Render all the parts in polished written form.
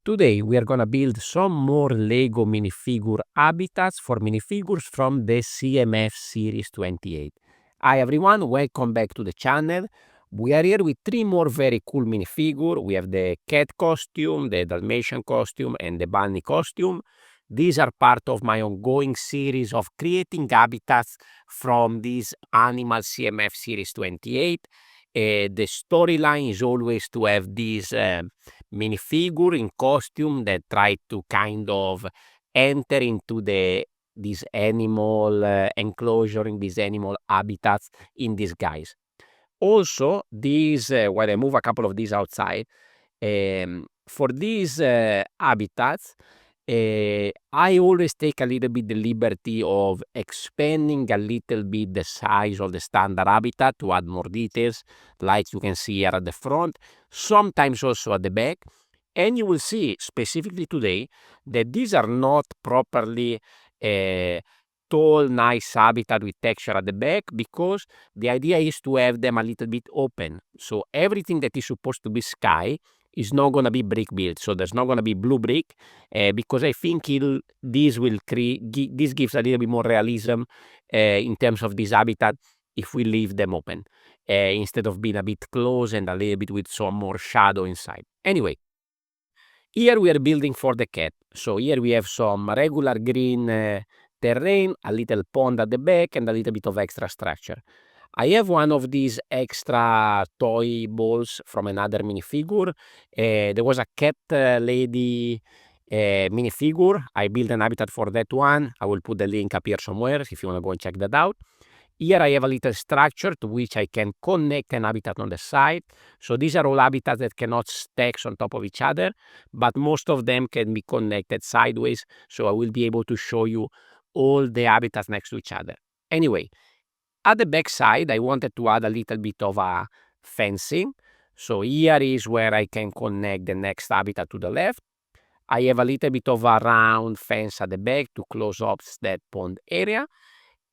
Today we are gonna build some more LEGO minifigure habitats for minifigures from the CMF Series 28. Hi everyone, welcome back to the channel. We are here with three more very cool minifigure. We have the cat costume, the Dalmatian costume, and the bunny costume. These are part of my ongoing series of creating habitats from this animal CMF Series 28. The storyline is always to have these minifigure in costume that try to kind of enter into this animal enclosure, in these animal habitats in disguise. Also, these when I move a couple of these outside, for these habitats, I always take a little bit the liberty of expanding a little bit the size of the standard habitat to add more details, like you can see here at the front, sometimes also at the back. And you will see specifically today that these are not properly tall, nice habitat with texture at the back, because the idea is to have them a little bit open. So everything that is supposed to be sky is not going to be brick built. So there's not going to be blue brick, because I think this gives a little bit more realism in terms of this habitat if we leave them open, instead of being a bit close and a little bit with some more shadow inside. Anyway, here we are building for the cat. So here we have some regular green terrain, a little pond at the back, and a little bit of extra structure. I have one of these extra toy balls from another minifigure. There was a cat lady minifigure. I built an habitat for that one. I will put the link up here somewhere if you want to go and check that out. Here I have a little structure to which I can connect an habitat on the side. So these are all habitats that cannot stack on top of each other, but most of them can be connected sideways. So I will be able to show you all the habitats next to each other. Anyway, at the back side, I wanted to add a little bit of a fencing. So here is where I can connect the next habitat to the left. I have a little bit of a round fence at the back to close off that pond area.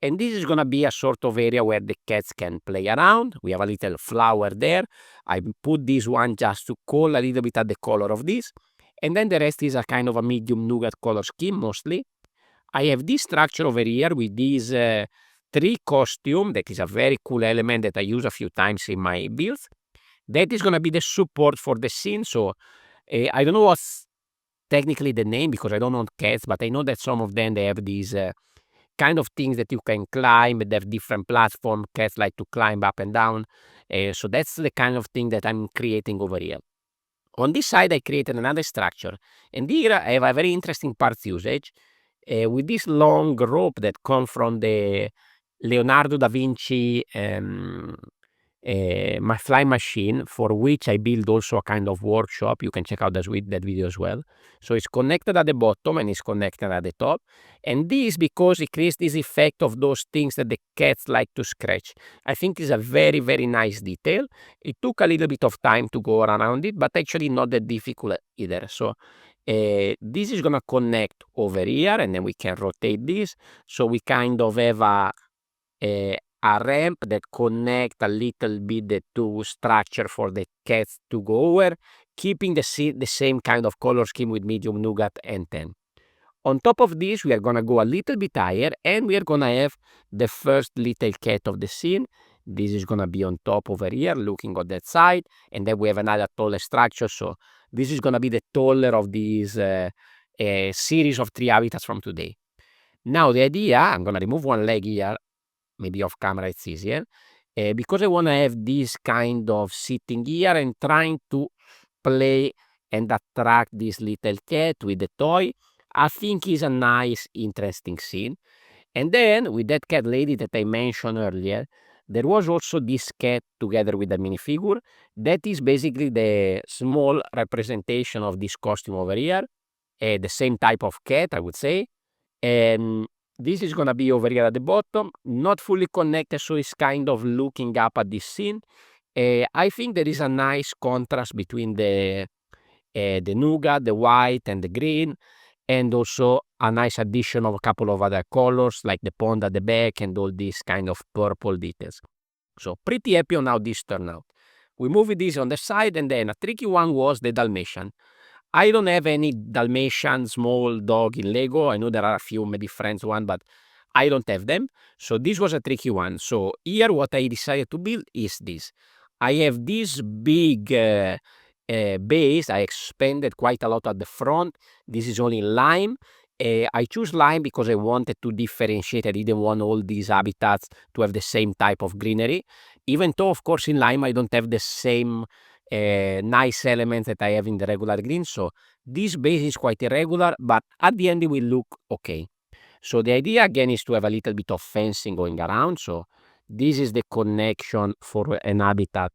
And this is going to be a sort of area where the cats can play around. We have a little flower there. I put this one just to call a little bit at the color of this. And then the rest is a kind of a medium nougat color scheme mostly. I have this structure over here with this tree costume that is a very cool element that I use a few times in my builds. That is going to be the support for the scene. So I don't know what's technically the name because I don't know cats, but I know that some of them, they have these kind of things that you can climb. They have different platforms. Cats like to climb up and down. So that's the kind of thing that I'm creating over here. On this side, I created another structure. And here I have a very interesting parts usage with this long rope that comes from the Leonardo da Vinci my flying machine, for which I build also a kind of workshop. You can check out that video as well. So it's connected at the bottom and it's connected at the top. And this because it creates this effect of those things that the cats like to scratch. I think is a very, very nice detail. It took a little bit of time to go around it, but actually not that difficult either. So this is going to connect over here, and then we can rotate this. So we kind of have a ramp that connect a little bit the two structure for the cats to go over, keeping the same kind of color scheme with medium nougat and tan. On top of this, we are going to go a little bit higher, and we are going to have the first little cat of the scene. This is going to be on top over here, looking on that side, and then we have another taller structure. So this is going to be the taller of these series of three habitats from today. Now the idea, I'm going to remove one leg here, maybe off camera it's easier, because I want to have this kind of sitting here and trying to play and attract this little cat with the toy. I think is a nice, interesting scene. And then with that cat lady that I mentioned earlier, there was also this cat together with the minifigure. That is basically the small representation of this costume over here, the same type of cat, I would say. And this is going to be over here at the bottom, not fully connected, so it's kind of looking up at this scene. I think there is a nice contrast between the nougat, the white and the green, and also a nice addition of a couple of other colors like the pond at the back and all these kind of purple details. So pretty happy on how this turned out. We moved this on the side, and then a tricky one was the Dalmatian. I don't have any Dalmatian small dog in Lego. I know there are a few, maybe friends one, but I don't have them. So this was a tricky one. So here what I decided to build is this. I have this big base. I expanded quite a lot at the front. This is only lime. I choose lime because I wanted to differentiate. I didn't want all these habitats to have the same type of greenery. Even though, of course, in lime I don't have the same nice elements that I have in the regular green. So this base is quite irregular, but at the end it will look okay. So the idea again is to have a little bit of fencing going around. So this is the connection for an habitat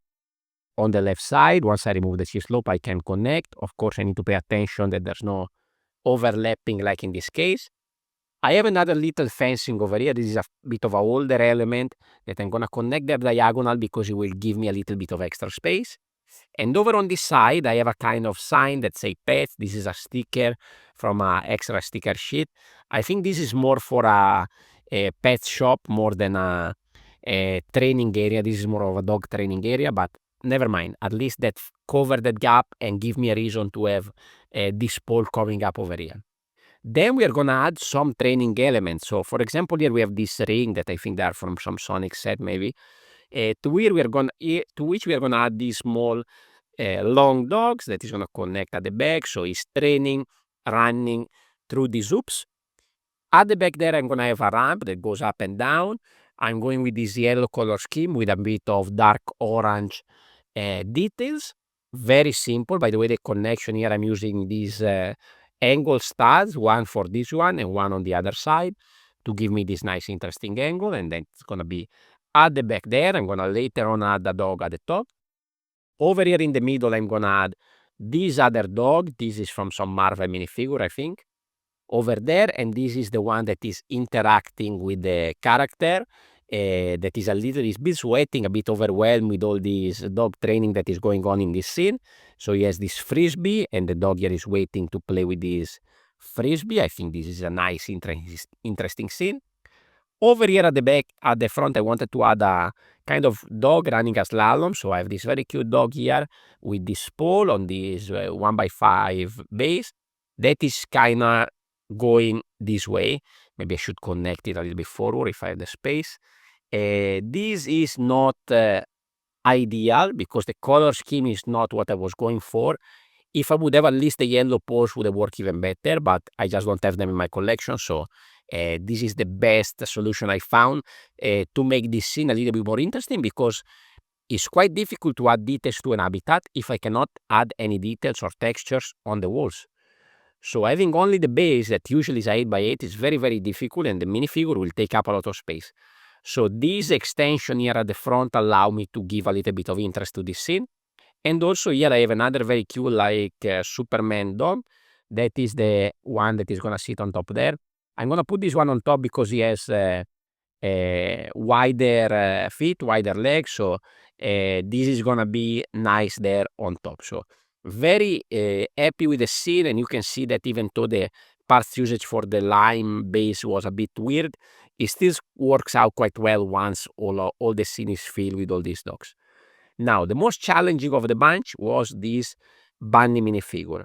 on the left side. Once I remove the C-slope, I can connect. Of course, I need to pay attention that there's no overlapping like in this case. I have another little fencing over here. This is a bit of a older element that I'm gonna connect there diagonal because it will give me a little bit of extra space. And over on this side, I have a kind of sign that say pets. This is a sticker from a extra sticker sheet. I think this is more for a pet shop more than a training area. This is more of a dog training area, but never mind. At least that cover that gap and give me a reason to have this pole coming up over here. Then we are gonna add some training elements. So for example, here we have this ring that I think they are from some Sonic set maybe. To which we are gonna add these small long dogs that is gonna connect at the back. So he's training, running through these hoops. At the back there, I'm gonna have a ramp that goes up and down. I'm going with this yellow color scheme with a bit of dark orange details. Very simple. By the way, the connection here, I'm using these angle studs, one for this one and one on the other side to give me this nice interesting angle. And then it's gonna be at the back there. I'm gonna later on add the dog at the top. Over here in the middle, I'm gonna add this other dog. This is from some Marvel minifigure, I think. Over there, and this is the one that is interacting with the character. That is he's been sweating, a bit overwhelmed with all this dog training that is going on in this scene. So he has this frisbee, and the dog here is waiting to play with this frisbee. I think this is a nice, interesting scene. Over here at the back, at the front, I wanted to add a kind of dog running a slalom. So I have this very cute dog here with this pole on this 1x5 base that is kind of going this way. Maybe I should connect it a little bit forward if I have the space. This is not ideal because the color scheme is not what I was going for. If I would have at least the yellow poles, would have worked even better, but I just don't have them in my collection. So this is the best solution I found to make this scene a little bit more interesting, because it's quite difficult to add details to an habitat if I cannot add any details or textures on the walls. So having only the base that usually is 8x8 is very, very difficult, and the minifigure will take up a lot of space. So this extension here at the front allow me to give a little bit of interest to this scene. And also here I have another very cute like Superman dog. That is the one that is gonna sit on top there. I'm gonna put this one on top because he has wider feet, wider legs. So this is gonna be nice there on top. So very happy with the scene, and you can see that even though the parts usage for the lime base was a bit weird, it still works out quite well once all the scene is filled with all these dogs. Now, the most challenging of the bunch was this bunny minifigure.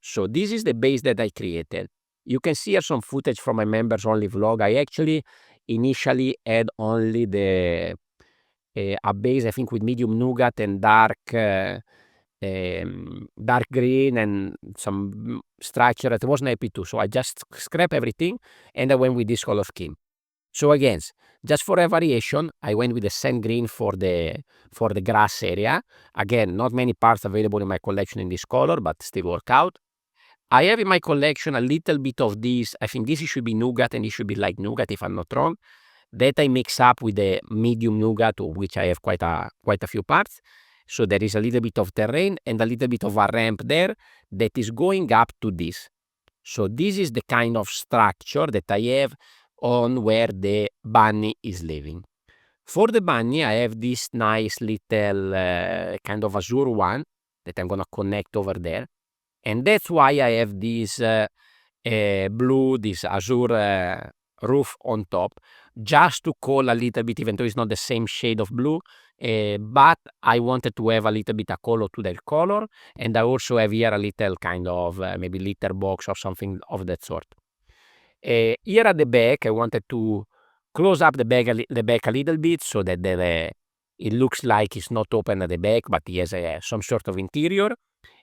So this is the base that I created. You can see here some footage from my members only vlog. I actually initially had only a base, I think, with medium nougat and dark green and some structure that I wasn't happy to. So I just scrapped everything and I went with this color scheme. So again, just for a variation, I went with the sand green for the grass area. Again, not many parts available in my collection in this color, but still work out. I have in my collection a little bit of this. I think this should be nougat and this should be light nougat if I'm not wrong. That I mix up with the medium nougat, of which I have quite a few parts. So there is a little bit of terrain and a little bit of a ramp there that is going up to this. So this is the kind of structure that I have on where the bunny is living. For the bunny, I have this nice little kind of azure one that I'm gonna connect over there. And that's why I have this blue, this azure roof on top, just to call a little bit, even though it's not the same shade of blue, but I wanted to have a little bit of color to their color, and I also have here a little kind of maybe litter box or something of that sort. Here at the back, I wanted to close up the back a little bit so that it looks like it's not open at the back, but it has some sort of interior.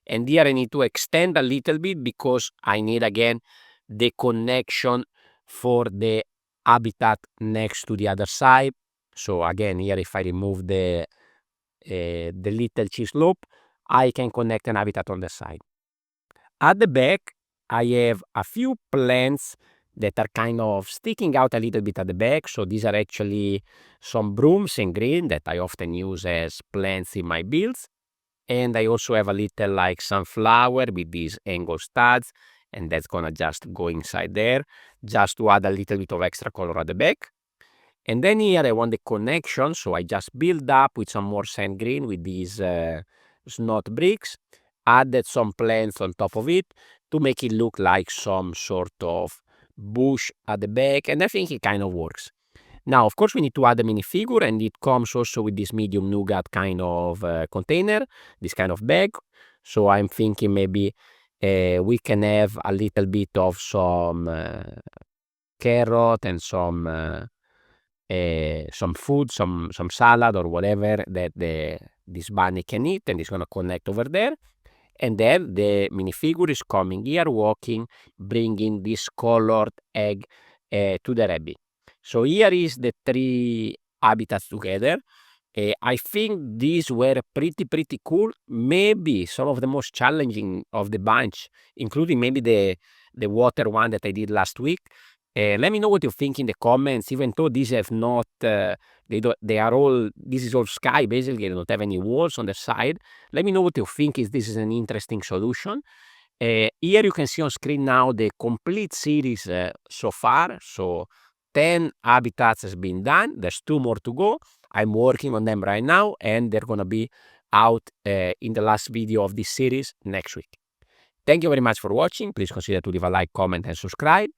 And here I need to extend a little bit because I need again the connection for the habitat next to the other side. So again, here if I remove the little cheese loop, I can connect an habitat on the side. At the back, I have a few plants that are kind of sticking out a little bit at the back. So these are actually some brooms in green that I often use as plants in my builds. And I also have a little like sunflower with these angle studs, and that's gonna just go inside there just to add a little bit of extra color at the back. And then here I want the connection, so I just build up with some more sand green with these snot bricks, added some plants on top of it to make it look like some sort of bush at the back, and I think it kind of works. Now, of course, we need to add a minifigure, and it comes also with this medium nougat kind of container, this kind of bag. So I'm thinking maybe we can have a little bit of some carrot and some food, some salad or whatever that this bunny can eat, and it's gonna connect over there. And then the minifigure is coming here, walking, bringing this colored egg to the rabbit. So here is the three habitats together. I think these were pretty cool. Maybe some of the most challenging of the bunch, including maybe the water one that I did last week. Let me know what you think in the comments. Even though these have not, they are all, this is all sky basically. They don't have any walls on the side. Let me know what you think. Is this is an interesting solution? Here you can see on screen now the complete series so far. So 10 habitats has been done. There's 2 more to go. I'm working on them right now, and they're gonna be out in the last video of this series next week. Thank you very much for watching. Please consider to leave a like, comment, and subscribe.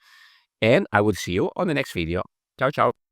And I will see you on the next video. Ciao, ciao.